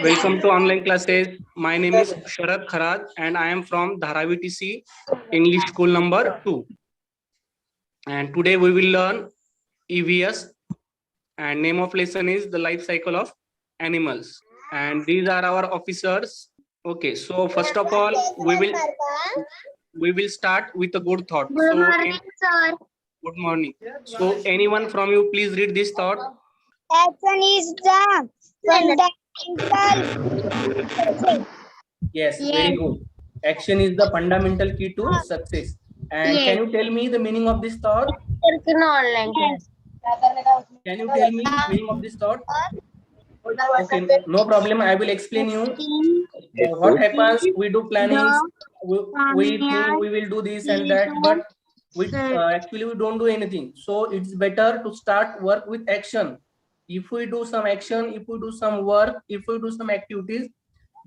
Welcome to online classes. My name is Sharad Kharad and I am from Dharavi TC English School number 2. And today we will learn EVS and name of lesson is the life cycle of animals. And these are our officers. Okay, so first of all we will start with a good thought. Good morning, sir. Good morning. So anyone from you please read this thought. Action is the fundamental. Yes, Yes. very good. Action is the fundamental key to success. And Yes. can you tell me the meaning of this thought? Online class. Can you tell me the meaning of this thought? Okay, no problem. I will explain you. What happens? We do plannings. We think we will do this and that, but we actually we don't do anything. So it's better to start work with action. If we do some action, if we do some work, if we do some activities,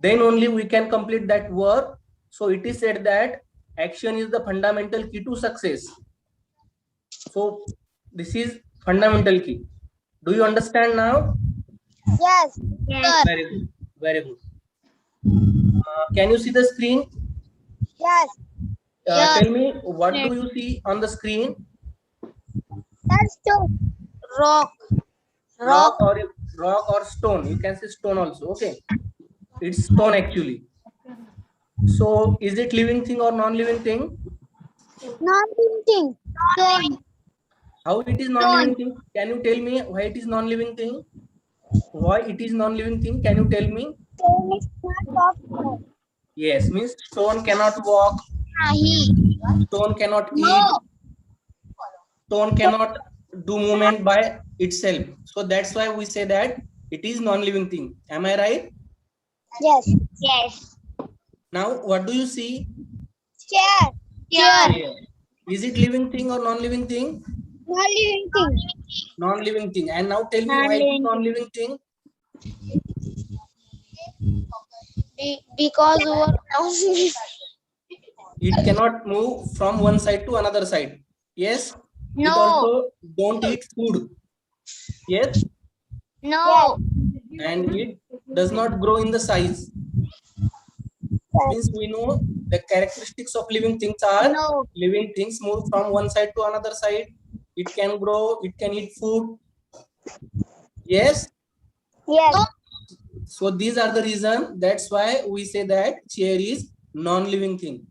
then only we can complete that work. So it is said that action is the fundamental key to success. So this is fundamental key. Do you understand now? Yes. Yes. Very good. Very good. Can you see the screen? Yes. Yes. Tell me, what do you see on the screen? That's true. Rock. Rock or stone. You can say stone also. Okay. It's stone actually. So is it living thing or non-living thing? Non-living. Stone. How it is non-living thing? Can you tell me why it is non-living thing? Why it is non-living thing? Can you tell me? Stone is not possible. Yes, means stone cannot walk. Stone cannot eat. Stone cannot do movement by itself. So that's why we say that it is non-living thing. Am I right? Yes. Yes. Now, what do you see? Chair. Chair. Is it living thing or non-living thing? Non-living thing. Non-living thing. And now tell me why it is non-living thing? Because It cannot move from one side to another side. Yes? No. It also don't eat food. Yes? No. And it does not grow in the size. Means we know the characteristics of living things are living things move from one side to another side. It can grow, it can eat food. Yes? Yes. So these are the reason. That's why we say that chair is non-living thing.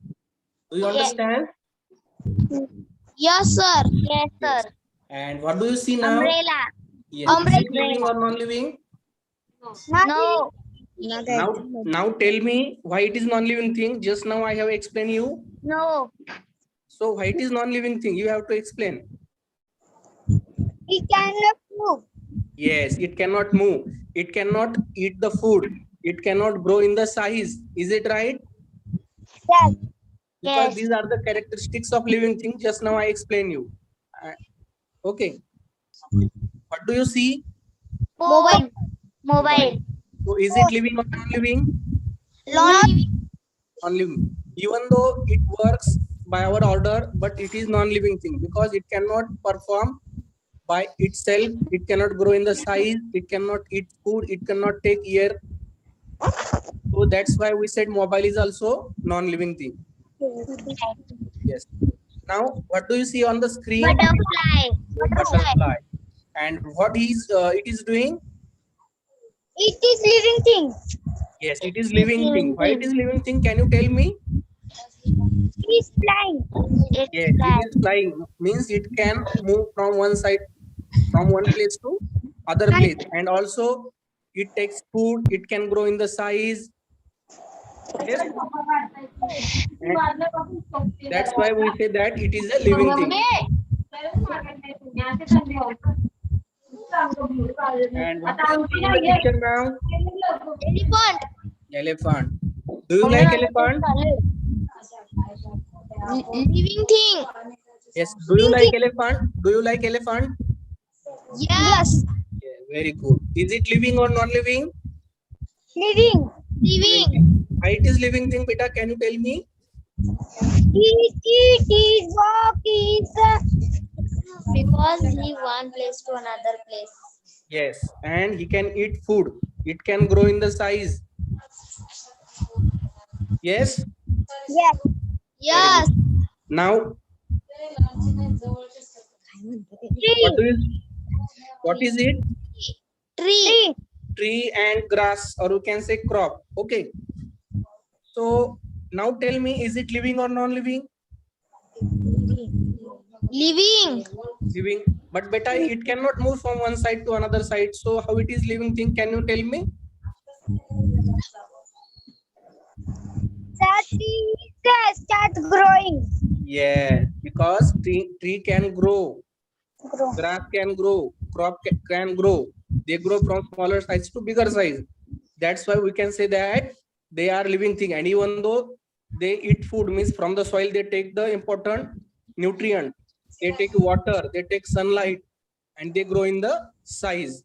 Do you understand? Yes, sir. Yes, sir. And what do you see now? Umbrella. Yes. Is it living or non-living? No. Now tell me why it is non-living thing. Just now I have explained you. No. So why it is non-living thing? You have to explain. It cannot move. Yes, it cannot move. It cannot eat the food. It cannot grow in the size. Is it right? Yes. Because these are the characteristics of living thing. Just now I explained you. Okay. What do you see? Mobile. Mobile. So is it living or non-living? Non-living. Even though it works by our order, but it is non-living thing because it cannot perform by itself. It cannot grow in the size. It cannot eat food. It cannot take air. So that's why we said mobile is also non-living thing. Yes. Now, what do you see on the screen? Butterfly. Butterfly. And what is it is doing? It is living thing. Yes, it is living thing. Why it is living thing? Can you tell me? It is flying. Yes, it is flying. Means it can move from one side, from one place to other place. And also it takes food. It can grow in the size. Yes. And that's why we say that it is a living thing. And what do you see in the picture now? Elephant. Elephant. Do you like elephant? Living thing. Yes. Do you like elephant? Do you like elephant? Yes. Yeah, very good. Is it living or non-living? Living. Living. Why it is living thing, beta? Can you tell me? It is walk because he one place to another place. Yes, and he can eat food. It can grow in the size. Yes. Yes. Yes. Now, Tree. what is it? Tree. Tree and grass, or you can say crop. Okay. So now tell me, is it living or non-living? Living. Living. But beta, it cannot move from one side to another side. So how it is living thing? Can you tell me? That tree starts growing. Yeah, because tree can grow, grass can grow, crop can grow. They grow from smaller size to bigger size. That's why we can say that they are living thing. And even though they eat food, means from the soil they take the important nutrient. They take water, they take sunlight, and they grow in the size.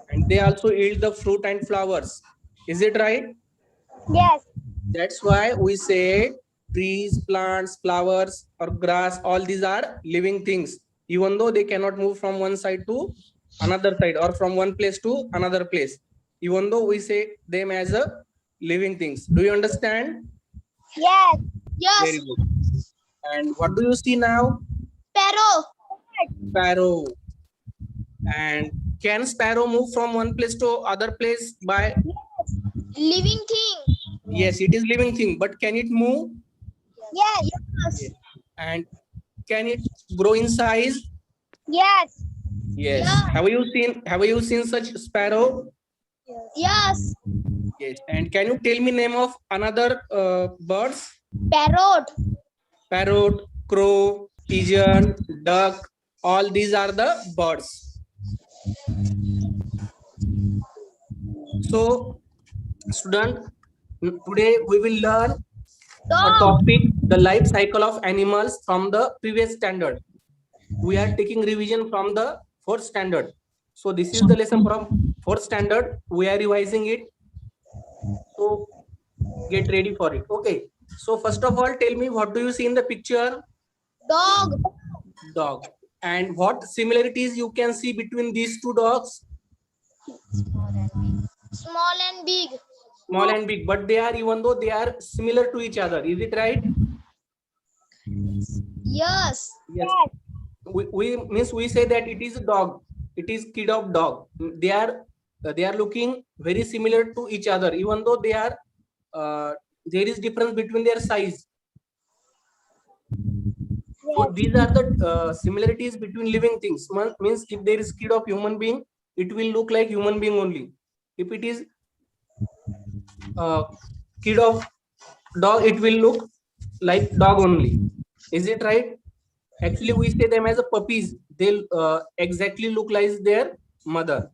And they also yield the fruit and flowers. Is it right? Yes. That's why we say trees, plants, flowers, or grass, all these are living things, even though they cannot move from one side to another side or from one place to another place, even though we say them as a living things. Do you understand? Yes. Very Yes. good. And what do you see now? Sparrow. Sparrow. And can sparrow move from one place to other place by? Living thing. Yes, it is living thing, but can it move? Yes. Yes. And can it grow in size? Yes. Yes. Yeah. Have you seen such sparrow? Yes. Yes. And can you tell me name of another birds? Parrot. Parrot, crow, pigeon, duck. All these are the birds. So, student, today we will learn a Dog. topic, the life cycle of animals from the previous standard. We are taking revision from the 4th standard. So this is the lesson from 4th standard. We are revising it. So get ready for it. Okay. So first of all, tell me, what do you see in the picture? Dog. Dog. And what similarities you can see between these two dogs? Small and big. Small and big, but they are, even though they are similar to each other. Is it right? Yes. Yes. We say that it is a dog. It is kid of dog. They are looking very similar to each other, even though they are there is difference between their size. So these are the similarities between living things. Means if there is kid of human being, it will look like human being only. If it is kid of dog, it will look like dog only. Is it right? Actually, we say them as a puppies. They exactly look like their mother.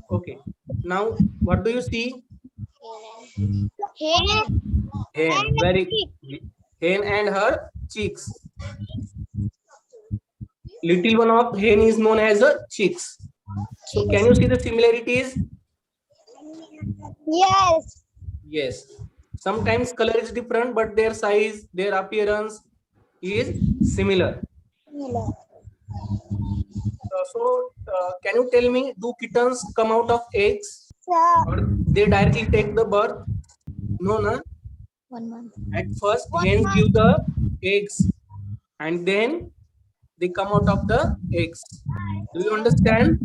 Okay. Now, what do you see? Hen. Hen. Very hen and her chicks. Little one of hen is known as a chicks. So, can you see the similarities? Yes. Yes. Sometimes color is different, but their size, their appearance is similar. Can you tell me, do kittens come out of eggs, or they directly take the birth? No, no. 1 month. At first, hens give the eggs, and then they come out of the eggs. Do you understand?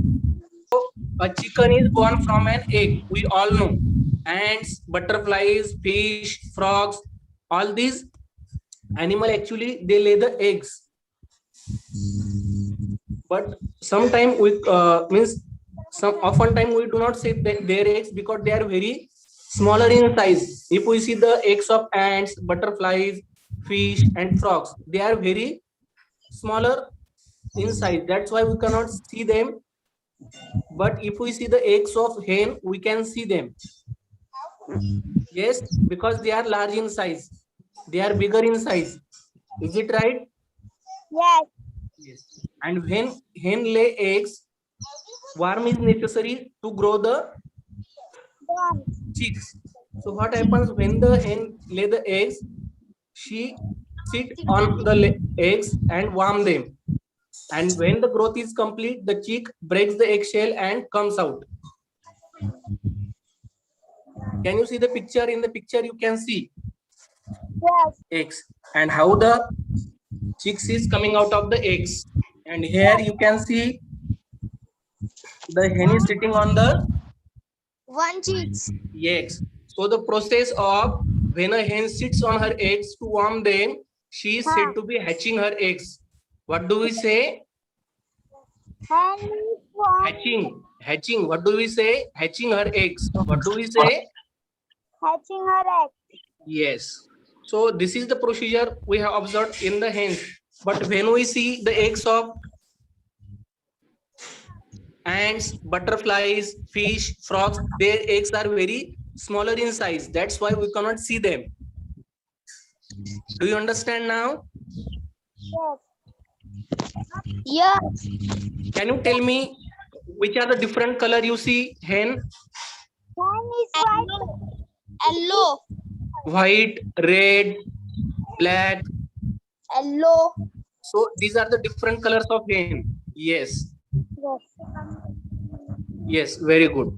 So, a chicken is born from an egg. We all know. Ants, butterflies, fish, frogs, all these animal actually they lay the eggs. But sometimes we oftentimes we do not see their eggs because they are very smaller in size. If we see the eggs of ants, butterflies, fish, and frogs, they are very smaller in size. That's why we cannot see them. But if we see the eggs of hen, we can see them. Yes, because they are large in size. They are bigger in size. Is it right? Yes. Yes. And when hen lay eggs, worm is necessary to grow the chicks. So what happens when the hen lay the eggs? She sit on the eggs and warm them. And when the growth is complete, the chick breaks the eggshell and comes out. Can you see the picture? In the picture, you can see Yes. eggs and how the chicks is coming out of the eggs. And here you can see the hen is sitting on the One chicks. eggs. So the process of when a hen sits on her eggs to warm them, she is said to be hatching her eggs. What do we say? Hen is one. Hatching. Hatching. What do we say? Hatching her eggs. What do we say? Hatching her egg. Yes. So this is the procedure we have observed in the hens. But when we see the eggs of ants, butterflies, fish, frogs, their eggs are very smaller in size. That's why we cannot see them. Do you understand now? Yes. Can you tell me which are the different color you see? Hen, Hen is white. Yellow. white, red, black. Yellow. So these are the different colors of hen. Yes. Yes. Yes, very good.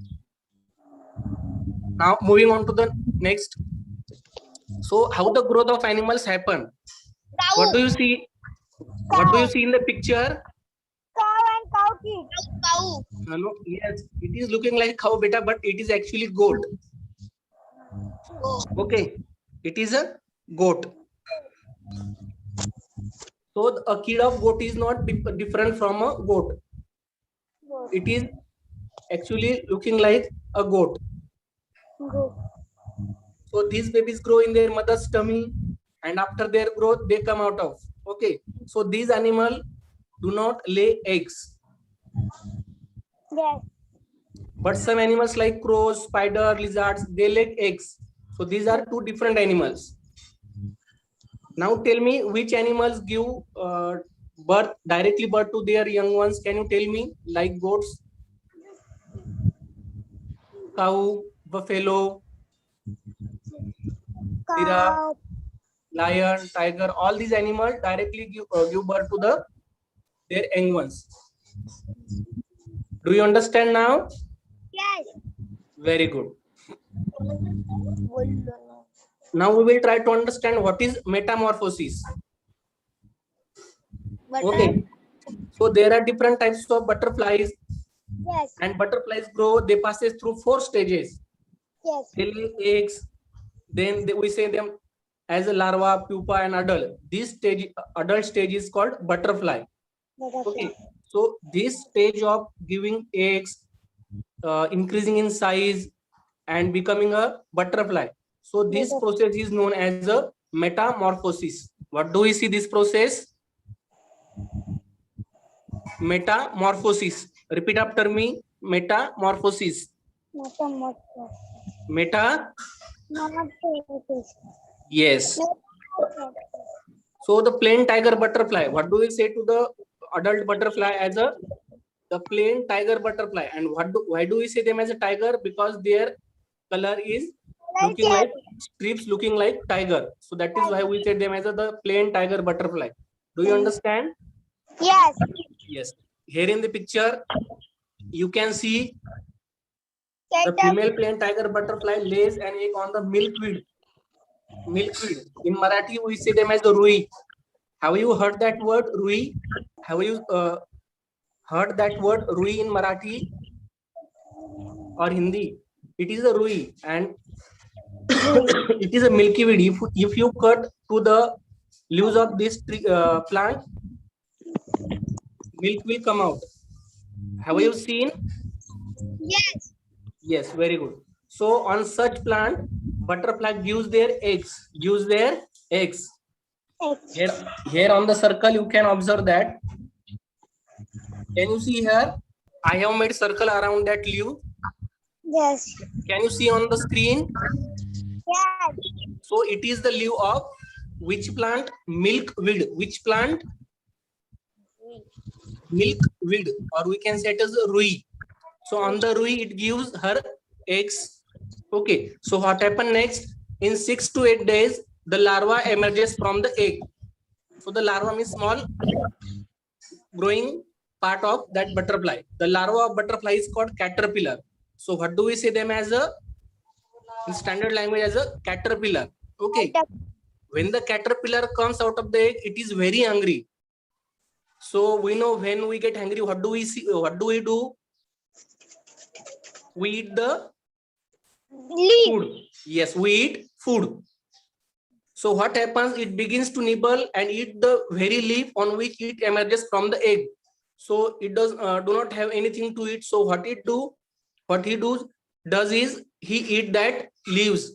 Now moving on to the next. So how the growth of animals happen? What do you see? What do you see in the picture? Cow and cow kid. Cow. No, yes, it is looking like cow beta, but it is actually goat. Okay, it is a goat. So a kid of goat is not different from a goat. It is actually looking like a goat. So these babies grow in their mother's tummy, and after their growth, they come out of. Okay, so these animals do not lay eggs. Yes. But some animals like crows, spider, lizards, they lay eggs. So these are two different animals. Now tell me which animals give directly birth to their young ones. Can you tell me? Like goats, cow, buffalo, giraffe, lion, tiger. All these animals directly give birth to their young ones. Do you understand now? Yes. Very good. Now we will try to understand what is metamorphosis. Okay. So there are different types of butterflies. Yes. And butterflies grow, they passes through 4 stages. Yes. They lay eggs, then we say them as a larva, pupa and adult. This stage, adult stage is called butterfly. Okay. So this stage of giving eggs, increasing in size and becoming a butterfly. So this process is known as a metamorphosis. What do we see this process? Metamorphosis. Repeat after me. Metamorphosis. Meta. Yes. So the plain tiger butterfly. What do we say to the adult butterfly as the plain tiger butterfly? And why do we say them as a tiger? Because their color is looking like strips, looking like tiger. So that is why we say them as the plain tiger butterfly. Do you understand? Yes. Yes. Here in the picture, you can see the female plain tiger butterfly lays an egg on the milkweed. Milkweed. In Marathi, we say them as the rui. Have you heard that word rui? Have you heard that word rui in Marathi or Hindi? It is a rui and it is a milky weed. If you cut to the leaves of this tree, plant, milk will come out. Have you seen? Yes. Yes, very good. So on such plant, butterfly gives their eggs. Here on the circle, you can observe that. Can you see here? I have made circle around that leaf. Yes. Can you see on the screen? Yes. So it is the leaf of which plant? Milkweed. Which plant? Milkweed, or we can say it as rui. So on the rui, it gives her eggs. Okay. So what happened next? In 6 to 8 days, the larva emerges from the egg. So the larva means small growing part of that butterfly. The larva of butterfly is called caterpillar. So what do we say them as a, in standard language, as a caterpillar? Okay. When the caterpillar comes out of the egg, it is very hungry. So we know when we get hungry, what do we see? What do we do? We eat the Leaf. food. Yes, we eat food. So what happens? It begins to nibble and eat the very leaf on which it emerges from the egg. So it does do not have anything to eat. So what he does is he eat that leaves.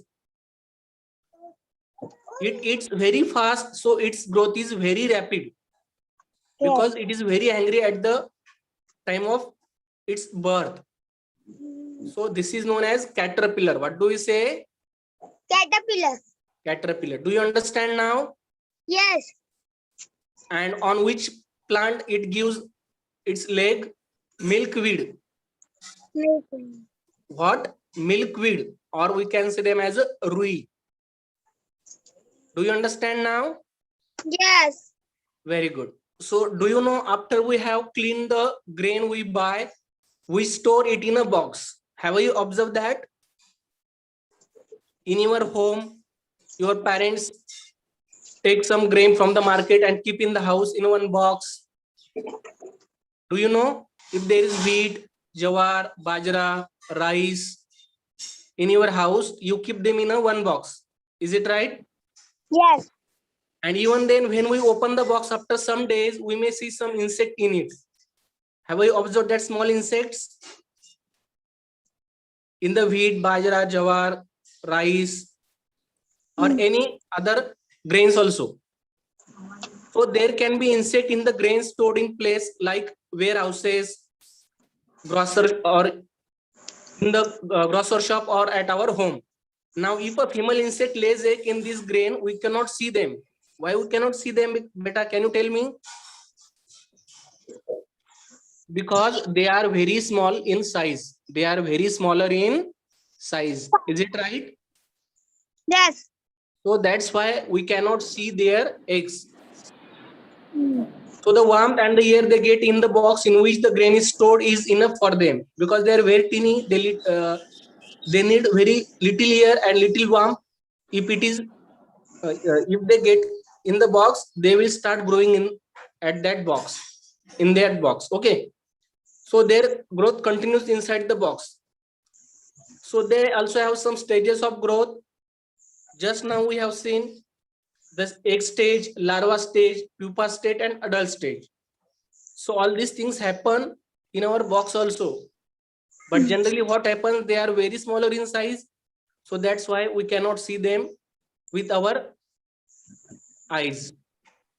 It eats very fast, so its growth is very rapid because it is very angry at the time of its birth. So this is known as caterpillar. What do we say? Caterpillar. Caterpillar. Do you understand now? Yes. And on which plant it gives its leg? Milkweed. Milkweed. What? Milkweed, or we can say them as a rui. Do you understand now? Yes. Very good. So do you know, after we have cleaned the grain we buy, we store it in a box. Have you observed that? In your home, your parents take some grain from the market and keep in the house in one box. Do you know, if there is wheat, jawar, bajra, rice in your house, you keep them in a one box. Is it right? Yes. And even then, when we open the box after some days, we may see some insect in it. Have you observed that small insects in the wheat, bajra, jawar, rice, or any other grains also? So there can be insect in the grains stored in place like warehouses, grocer, or in the grocer shop, or at our home. Now, if a female insect lays egg in this grain, we cannot see them. Why we cannot see them, beta? Can you tell me? Because they are very small in size. They are very smaller in size. Is it right? Yes. So that's why we cannot see their eggs. So the warmth and the air they get in the box in which the grain is stored is enough for them, because they are very teeny. They need very little air and little warmth. If it is, if they get in the box, they will start growing in at that box, in that box. Okay. So their growth continues inside the box. So they also have some stages of growth. Just now we have seen the egg stage, larva stage, pupa stage, and adult stage. So all these things happen in our box also. But generally what happens, they are very smaller in size. So that's why we cannot see them with our eyes.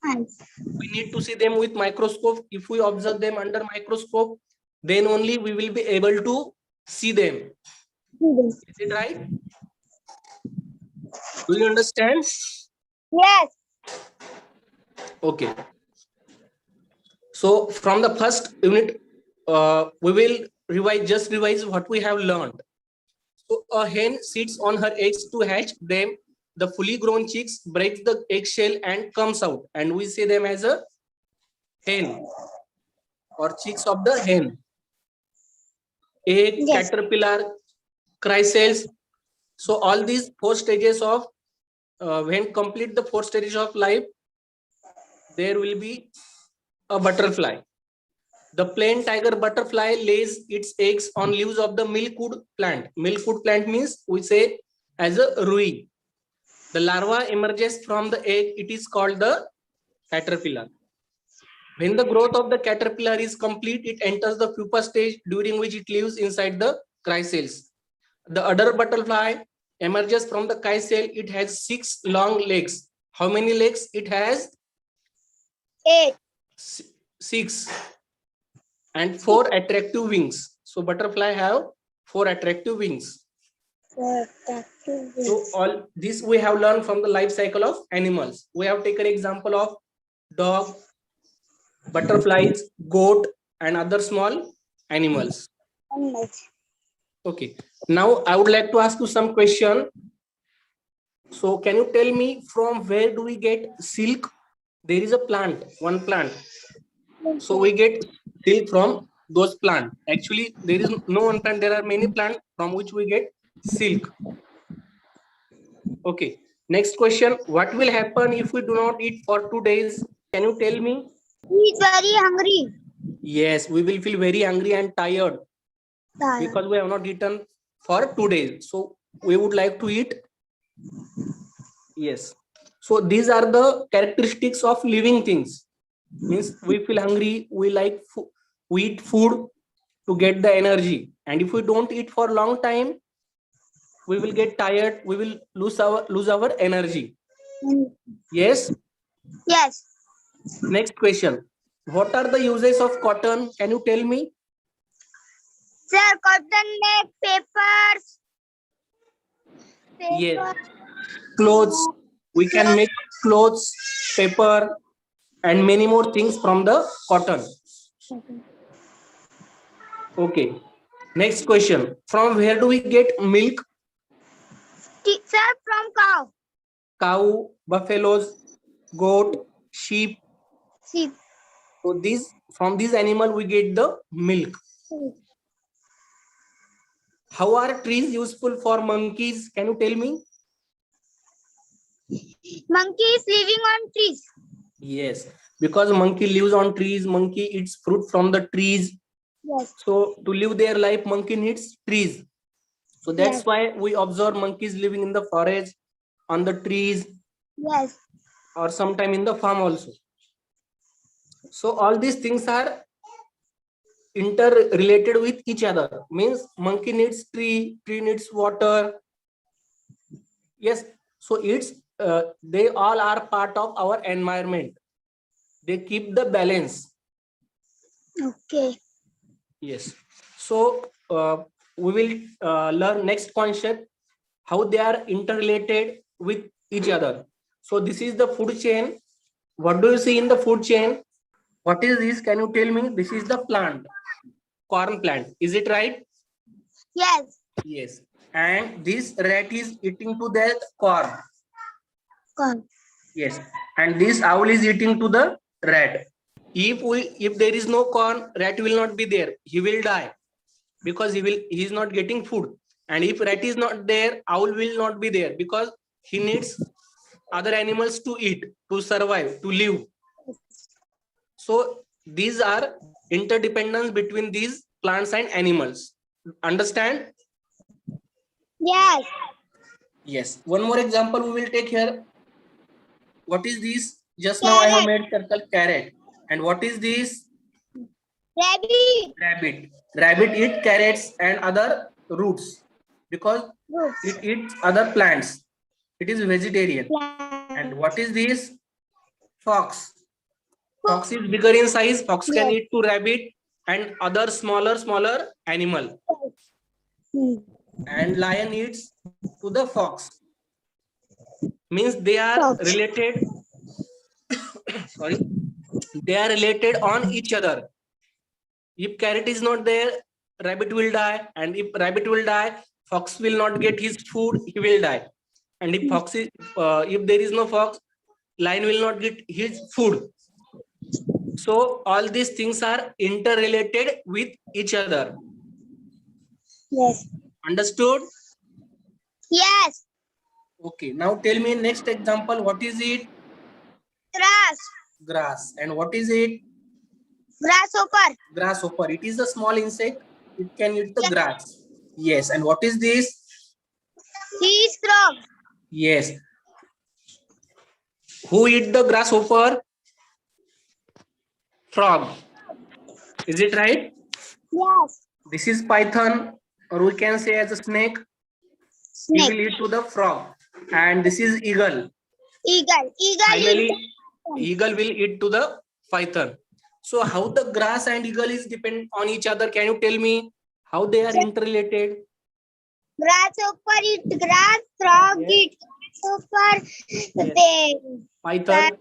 We need to see them with microscope. If we observe them under microscope, then only we will be able to see them. Is it right? Do you understand? Yes. Okay. So from the first unit, we will revise what we have learned. So a hen sits on her eggs to hatch them. The fully grown chicks breaks the eggshell and comes out, and we say them as a hen or chicks of the hen. Egg, Yes. caterpillar, chrysalis. So all these four stages of when complete the four stages of life, there will be a butterfly. The plain tiger butterfly lays its eggs on leaves of the milkwood plant. Milkwood plant means we say as a rui. The larva emerges from the egg. It is called the caterpillar. When the growth of the caterpillar is complete, it enters the pupa stage, during which it lives inside the chrysalis. The adult butterfly emerges from the chrysalis. It has 6 long legs. How many legs it has? 8. 6. And 4 attractive wings. So butterfly have 4 attractive wings. So all this we have learned from the life cycle of animals. We have taken example of dog, butterflies, goat, and other small animals. Okay. Now I would like to ask you some question. So can you tell me from where do we get silk? There is a plant, one plant. So we get silk from those plants. Actually, there is no one plant. There are many plants from which we get silk. Okay. Next question. What will happen if we do not eat for 2 days? Can you tell me? He is very hungry. Yes, we will feel very hungry and tired because we have not eaten for 2 days. So we would like to eat. Yes. So these are the characteristics of living things. Means we feel hungry, we like we eat food to get the energy, and if we don't eat for a long time, we will get tired, we will lose our energy. Yes. Yes. Next question. What are the uses of cotton? Can you tell me? Sir, cotton make papers. Yes. Clothes. We can make clothes, paper, and many more things from the cotton. Okay. Next question. From where do we get milk? Sir, from cow. Cow, buffaloes, goat, sheep. Sheep. So from these animal we get the milk. How are trees useful for monkeys? Can you tell me? Monkey is living on trees. Yes, because monkey lives on trees. Monkey eats fruit from the trees. Yes. So to live their life, monkey needs trees. So that's why we observe monkeys living in the forest, on the trees. Yes. Or sometime in the farm also. So all these things are interrelated with each other. Means monkey needs tree needs water. Yes. So it's they all are part of our environment. They keep the balance. Okay. Yes. So we will learn next concept, how they are interrelated with each other. So this is the food chain. What do you see in the food chain? What is this? Can you tell me? This is the plant, corn plant. Is it right? Yes. Yes. And this rat is eating to that corn. Corn. Yes. And this owl is eating to the rat. If there is no corn, rat will not be there. He will die because he is not getting food. And if rat is not there, owl will not be there because he needs other animals to eat, to survive, to live. So these are interdependence between these plants and animals. Understand? Yes. Yes. One more example we will take here. What is this? Just Carrot. now I have made circle, carrot. And what is this? Rabbit. Rabbit. Rabbit eat carrots and other roots because it eats other plants. It is vegetarian. And what is this? Fox. Fox is bigger in size. Fox can eat to rabbit and other smaller animal. And lion eats to the fox. Means they are related. Sorry. They are related on each other. If carrot is not there, rabbit will die. And if rabbit will die, fox will not get his food, he will die. And if if there is no fox, lion will not get his food. So all these things are interrelated with each other. Yes. Understood? Yes. Okay. Now tell me next example. What is it? Grass. Grass. And what is it? Grasshopper. Grasshopper. It is a small insect. It can eat the grass. Yes. And what is this? He is frog. Yes. Who eat the grasshopper? Frog. Is it right? Yes. This is python, or we can say as a snake. Snake. He will eat to the frog. And this is eagle. Eagle. Finally, eagle will eat to the python. So how the grass and eagle is depend on each other? Can you tell me how they are interrelated? Grasshopper eat grass, frog eat grasshopper, Python.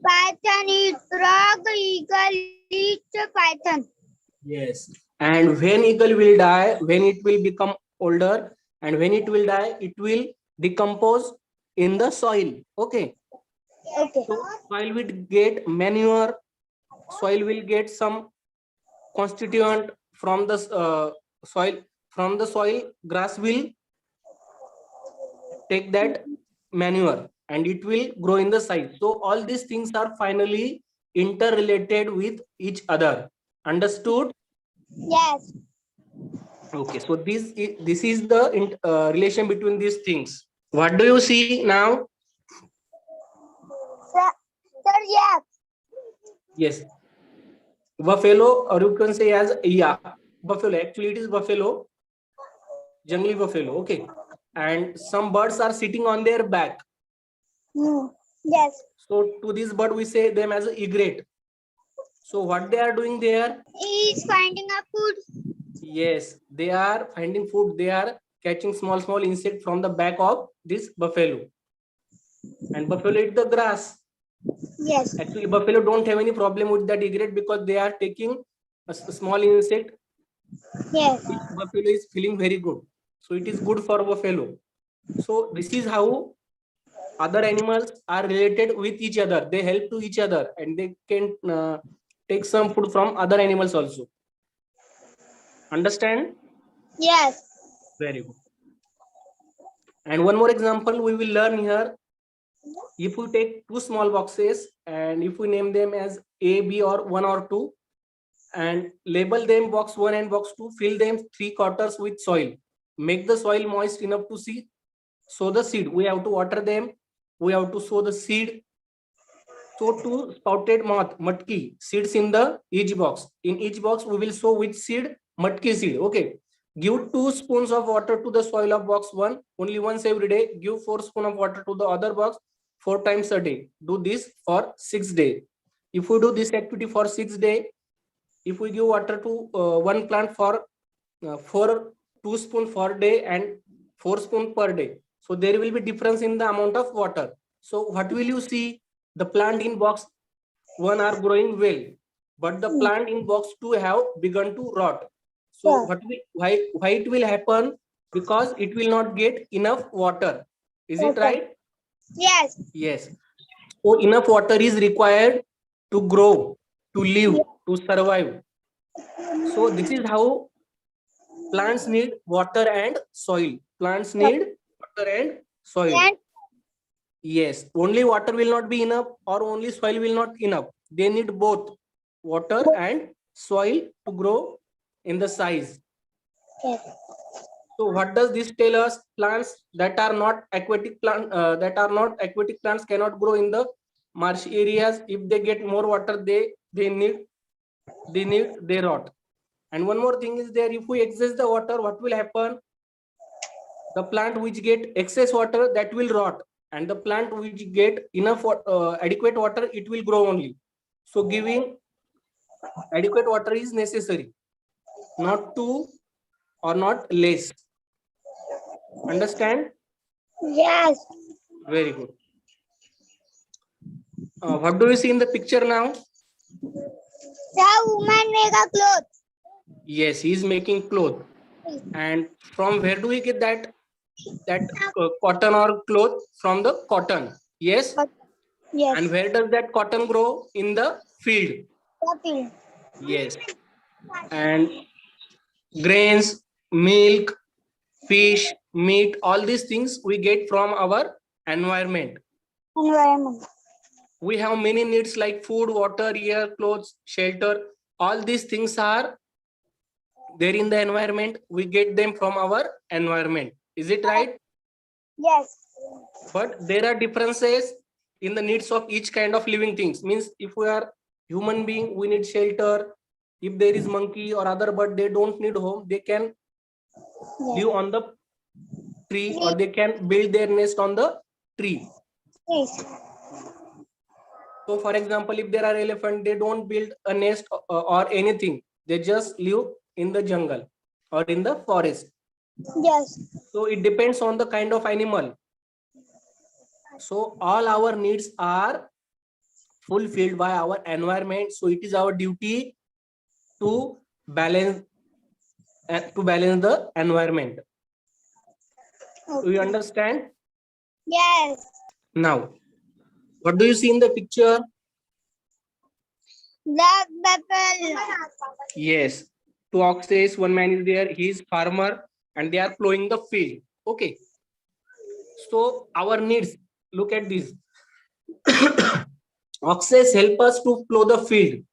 Python eat frog, eagle eat python. Yes. And when eagle will die, when it will become older, and when it will die, it will decompose in the soil. Okay. Okay. So soil will get manure, soil will get some constituent from the soil. From the soil, grass will take that manure and it will grow in the size. So all these things are finally interrelated with each other. Understood? Yes. Okay, so this is the relation between these things. What do you see now? Sir, yes. Yes, buffalo, or you can say as buffalo. Actually, it is buffalo, jungly buffalo. Okay, and some birds are sitting on their back. Yes. So to this bird, we say them as a egret. So what they are doing there? He is finding a food. Yes, they are finding food. They are catching small insect from the back of this buffalo. And buffalo eat the grass. Yes. Actually, buffalo don't have any problem with that egret because they are taking a small insect. Yes. Which buffalo is feeling very good. So it is good for buffalo. So this is how other animals are related with each other. They help to each other and they can take some food from other animals also. Understand? Yes. Very good. And one more example we will learn here. If we take two small boxes and if we name them as A, B, or 1 or 2 and label them box 1 and box 2, fill them 3/4 with soil. Make the soil moist enough to sow the seed. We have to water them. We have to sow the seed. Sow 2 sprouted matki seeds in the each box. In each box, we will sow which seed? Matki seed. Okay. Give 2 spoons of water to the soil of box 1 only once every day. Give 4 spoons of water to the other box 4 times a day. Do this for 6 days. If we do this activity for 6 days, if we give water to one plant for 2 spoons per day and 4 spoons per day, so there will be difference in the amount of water. So what will you see? The plant in box 1 are growing well, but the plant in box 2 have begun to rot. So why it will happen? Because it will not get enough water. Is it right? Yes. Yes. So enough water is required to grow, to live, to survive. So this is how plants need water and soil. Plants need water and soil. Yes, only water will not be enough or only soil will not enough. They need both water and soil to grow in the size. Yes. So what does this tell us? Plants that are not aquatic plants cannot grow in the marsh areas. If they get more water, they rot. And one more thing is there, if we excess the water, what will happen? The plant which get excess water, that will rot, and the plant which get enough adequate water, it will grow only. So giving adequate water is necessary, not too or not less. Understand? Yes. Very good. What do you see in the picture now? The woman make a cloth. Yes, he is making cloth. And from where do we get that cotton or cloth? From the cotton. Yes. Yes. And where does that cotton grow? In the field. Coffee. Yes. And grains, milk, fish, meat, all these things we get from our environment. Environment. We have many needs like food, water, air, clothes, shelter. All these things are there in the environment. We get them from our environment. Is it right? Yes. But there are differences in the needs of each kind of living things. Means if we are human being, we need shelter. If there is monkey or other bird, they don't need home. They can live on the tree or they can build their nest on the tree. Yes. So for example, if there are elephants, they don't build a nest or anything. They just live in the jungle or in the forest. Yes. So it depends on the kind of animal. So all our needs are fulfilled by our environment. So it is our duty to balance the environment. Okay. Do you understand? Yes. Now, what do you see in the picture? Black pepper. Yes. Two oxes, one man is there, he is farmer, and they are plowing the field. Okay. So our needs, look at this. Oxes help us to plow the field.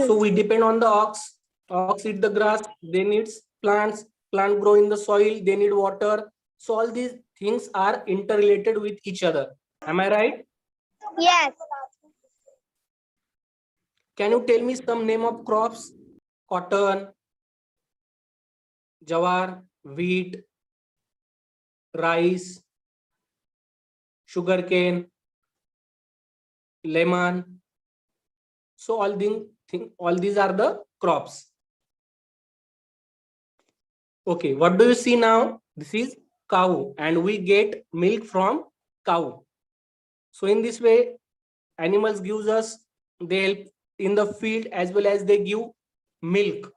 So we depend on the ox. Ox eat the grass, they need plants, plant grow in the soil, they need water. So all these things are interrelated with each other. Am I right? Yes. Can you tell me some name of crops? Cotton, jawar, wheat, rice, sugarcane, lemon. So all these are the crops. Okay, what do you see now? This is cow, and we get milk from cow. So in this way, animals gives us, they help in the field as well as they give milk.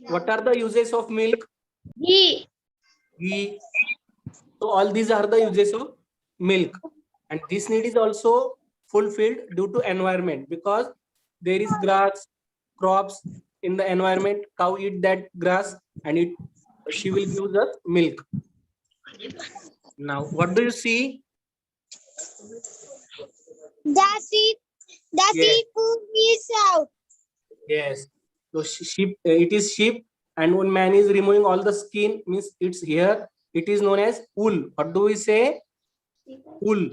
What are the uses of milk? Ghee. Ghee. So all these are the uses of milk, and this need is also fulfilled due to environment, because there is grass, crops in the environment. Cow eat that grass, and she will give us milk. Now, what do you see? The Yes. seafood is out. Yes. So sheep, it is sheep, and when man is removing all the skin, means it's here. It is known as wool. What do we say? Wool.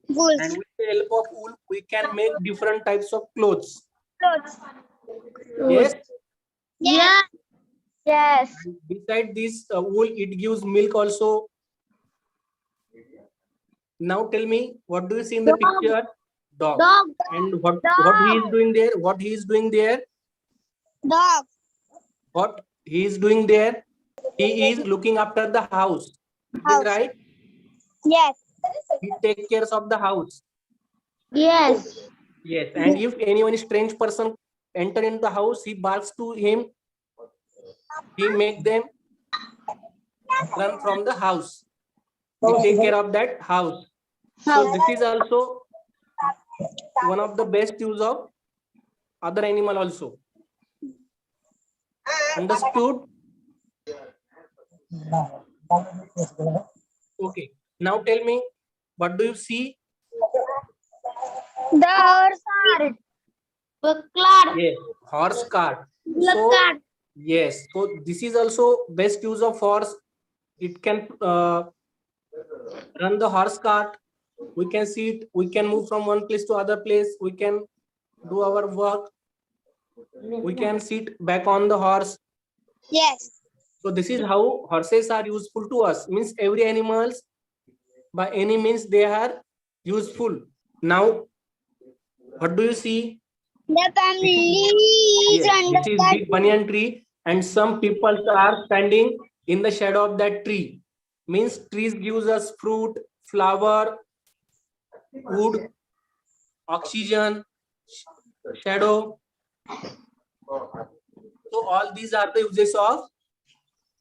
Good. And with the help of wool, we can make different types of clothes. Yes. Yeah. Yes. And beside this wool, it gives milk also. Now tell me, what do you see in the Dog. picture? Dog. Dog. And what Dog. he is doing there? What he is doing there? Dog. What he is doing there? He is looking after the house. Is it right? Yes. He takes care of the house. Yes. Yes. And if anyone strange person enter in the house, he barks to him. He make them run from the house. He take care of that house. So this is also one of the best use of other animal also. Understood? Okay. Now tell me, what do you see? The horse cart. Cart. Yes, horse cart. So yes, so this is also best use of horse. It can run the horse cart. We can see it. We can move from one place to other place. We can do our work. We can sit back on the horse. Yes. So this is how horses are useful to us. Means every animals, by any means, they are useful. Now, what do you see? The family is Yes, under this is that big banyan tree, and some people are standing in the shadow of that tree. Means trees gives us fruit, flower, wood, oxygen, shadow. So all these are the uses of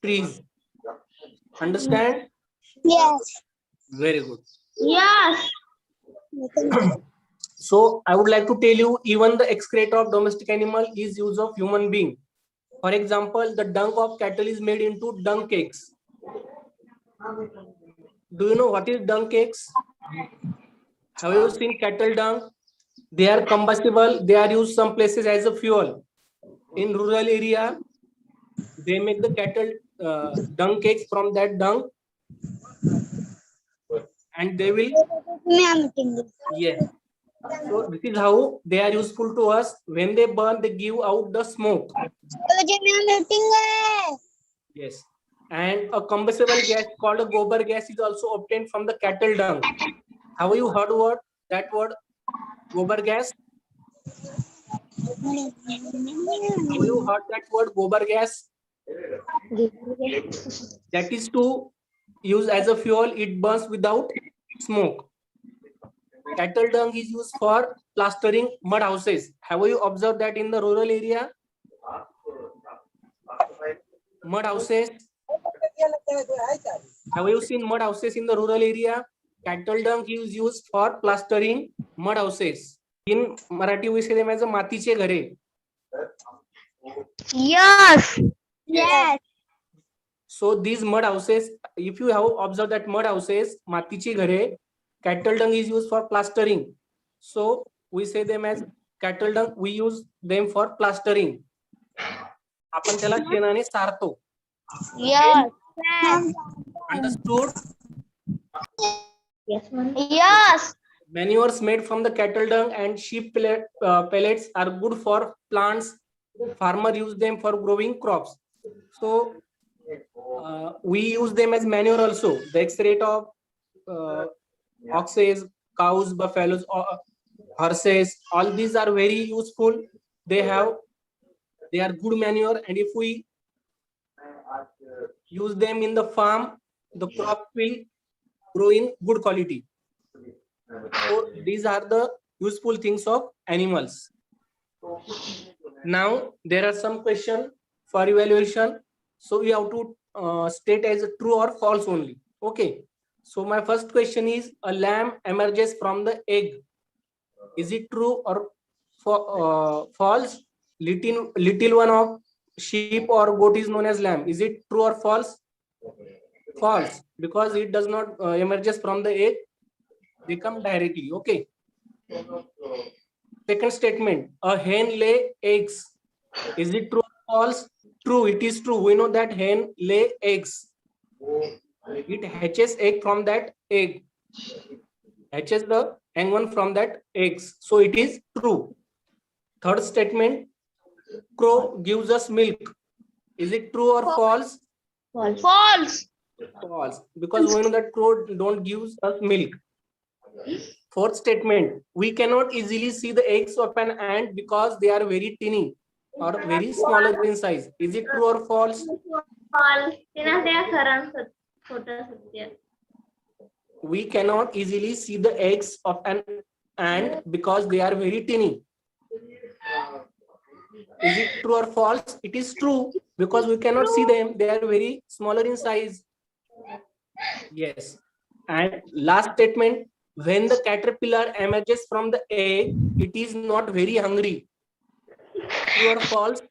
trees. Understand? Yes. Very good. Yes. So I would like to tell you, even the excreta of domestic animal is use of human being. For example, the dung of cattle is made into dung cakes. Do you know what is dung cakes? Have you seen cattle dung? They are combustible. They are used some places as a fuel. In rural area, they make the cattle dung cakes from that dung, and they will. Yes. So this is how they are useful to us. When they burn, they give out the smoke. Yes. And a combustible gas called a gobar gas is also obtained from the cattle dung. Have you heard that word gobar gas? Have you heard that word gobar gas? That is to use as a fuel. It burns without smoke. Cattle dung is used for plastering mud houses. Have you observed that in the rural area? Mud houses. Have you seen mud houses in the rural area? Cattle dung is used for plastering mud houses. In Marathi, we say them as a मातीचे घरे. Yes. Yes. So these mud houses, if you have observed that mud houses, मातीची घरे, cattle dung is used for plastering. So we say them as cattle dung. We use them for plastering. आपण त्याला शेणाने सारतो. Yes. Yes. Understood? Yes. Manures made from the cattle dung and sheep pellets are good for plants. Farmer use them for growing crops. So we use them as manure also. The excrete of oxes, cows, buffaloes, horses, all these are very useful. They are good manure, and if we use them in the farm, the crop will grow in good quality. So these are the useful things of animals. Now there are some questions for evaluation. So we have to state as a true or false only. Okay. So my first question is, a lamb emerges from the egg. Is it true or false? Little one of sheep or goat is known as lamb. Is it true or false? False, because it does not emerges from the egg. They come directly. Okay. Second statement, a hen lay eggs. Is it true or false? True, it is true. We know that hen lay eggs. It hatches egg from that egg. Hatches the young one from that eggs. So it is true. Third statement, crow gives us milk. Is it true or false? False. False, because we know that crow don't give us milk. Fourth statement, we cannot easily see the eggs of an ant because they are very tiny or very smaller in size. Is it true or false? False. We cannot easily see the eggs of an ant because they are very tiny. Is it true or false? It is true, because we cannot see them. They are very smaller in size. Yes. And last statement, when the caterpillar emerges from the egg, it is not very hungry. True or false?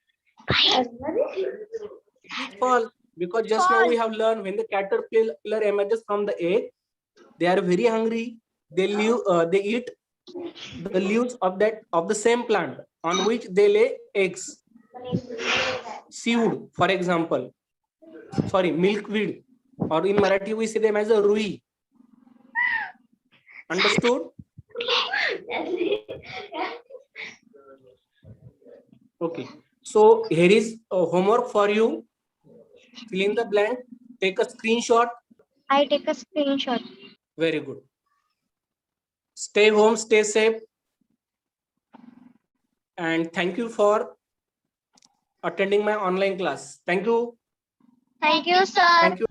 It is false, because just now we have learned, when the caterpillar emerges from the egg, they are very hungry. They eat the leaves of the same plant on which they lay eggs. Seaweed, for example. Sorry, milkweed, or in Marathi we say them as a rui. Understood? Okay. So here is a homework for you. Fill in the blank. Take a screenshot. I take a screenshot. Very good. Stay home, stay safe. And thank you for attending my online class. Thank you. Thank you, sir. Thank you.